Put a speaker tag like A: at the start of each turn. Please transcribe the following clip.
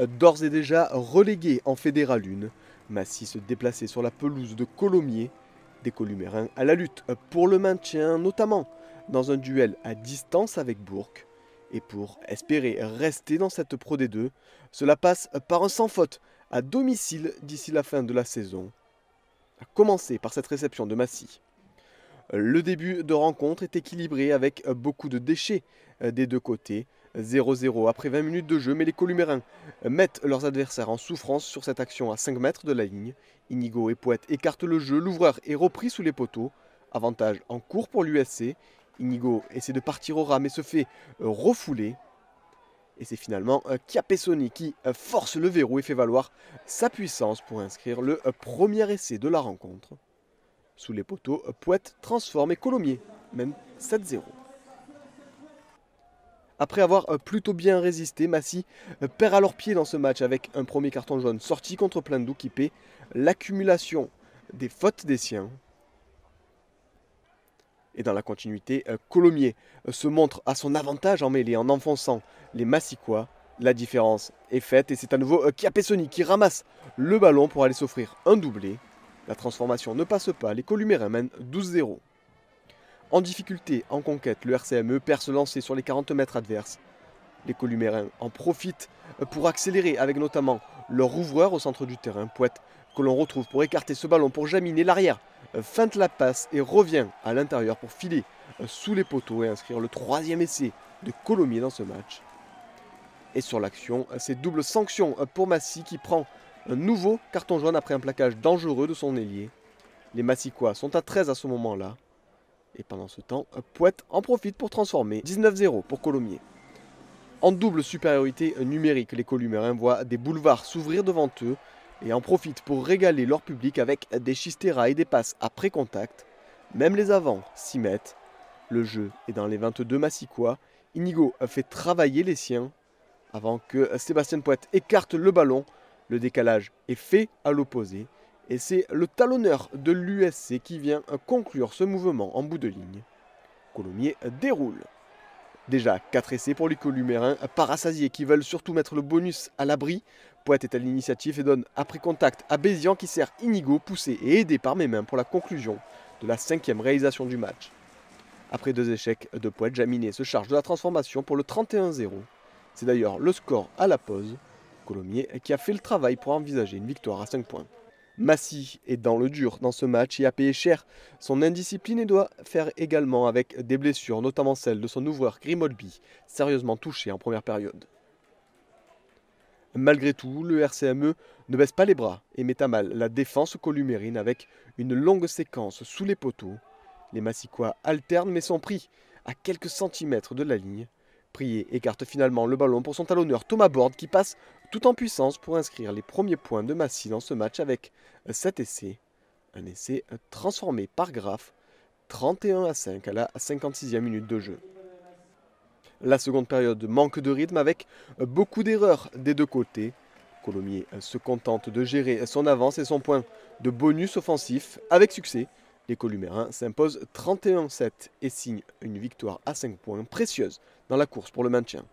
A: d'ores et déjà relégué en Fédéral 1. Massy se déplaçait sur la pelouse de Colomiers. Des Columérins à la lutte pour le maintien, notamment dans un duel à distance avec Bourg. Et pour espérer rester dans cette Pro D2, cela passe par un sans faute à domicile d'ici la fin de la saison. A commencer par cette réception de Massy. Le début de rencontre est équilibré avec beaucoup de déchets des deux côtés. 0-0 après 20 minutes de jeu, mais les Columérins mettent leurs adversaires en souffrance sur cette action à 5 mètres de la ligne. Inigo et Poète écartent le jeu, l'ouvreur est repris sous les poteaux. Avantage en cours pour l'USC. Inigo essaie de partir au ras mais se fait refouler. Et c'est finalement Chiappessoni qui force le verrou et fait valoir sa puissance pour inscrire le premier essai de la rencontre. Sous les poteaux, Poète transforme et Colomiers mène 7-0. Après avoir plutôt bien résisté, Massy perd alors pied dans ce match avec un premier carton jaune sorti contre Plendou qui paie l'accumulation des fautes des siens. Et dans la continuité, Colomiers se montre à son avantage en mêlée en enfonçant les Massicois. La différence est faite et c'est à nouveau Chiappessoni qui ramasse le ballon pour aller s'offrir un doublé. La transformation ne passe pas, les Columérins mènent 12-0. En difficulté en conquête, le RCME perd se lancer sur les 40 mètres adverses. Les Columérins en profitent pour accélérer avec notamment leur ouvreur au centre du terrain, Poète, que l'on retrouve pour écarter ce ballon pour Jaminer. L'arrière feinte la passe et revient à l'intérieur pour filer sous les poteaux et inscrire le troisième essai de Colomiers dans ce match. Et sur l'action, c'est double sanction pour Massy qui prend un nouveau carton jaune après un plaquage dangereux de son ailier. Les Massicois sont à 13 à ce moment-là. Et pendant ce temps, Poète en profite pour transformer 19-0 pour Colomiers. En double supériorité numérique, les Columérins voient des boulevards s'ouvrir devant eux et en profitent pour régaler leur public avec des chisteras et des passes après contact. Même les avants s'y mettent. Le jeu est dans les 22 Massicois. Inigo fait travailler les siens avant que Sébastien Poète écarte le ballon. Le décalage est fait à l'opposé. Et c'est le talonneur de l'USC qui vient conclure ce mouvement en bout de ligne. Colomiers déroule. Déjà 4 essais pour les Columérins, parassasiés qui veulent surtout mettre le bonus à l'abri. Poète est à l'initiative et donne après contact à Bézian qui sert Inigo, poussé et aidé par mes mains pour la conclusion de la 5e réalisation du match. Après 2 échecs de Poète, Jaminet se charge de la transformation pour le 31-0. C'est d'ailleurs le score à la pause. Colomiers qui a fait le travail pour envisager une victoire à 5 points. Massy est dans le dur dans ce match et a payé cher son indiscipline et doit faire également avec des blessures, notamment celle de son ouvreur Grimolby, sérieusement touché en première période. Malgré tout, le RCME ne baisse pas les bras et met à mal la défense columérine avec une longue séquence sous les poteaux. Les Massicois alternent mais sont pris à quelques centimètres de la ligne. Prié écarte finalement le ballon pour son talonneur Thomas Borde qui passe tout en puissance pour inscrire les premiers points de Massy dans ce match avec cet essai. Un essai transformé par Graff, 31-5 à la 56e minute de jeu. La seconde période manque de rythme avec beaucoup d'erreurs des deux côtés. Colomiers se contente de gérer son avance et son point de bonus offensif avec succès. Les Columérins s'imposent 31-7 et signent une victoire à 5 points précieuse dans la course pour le maintien.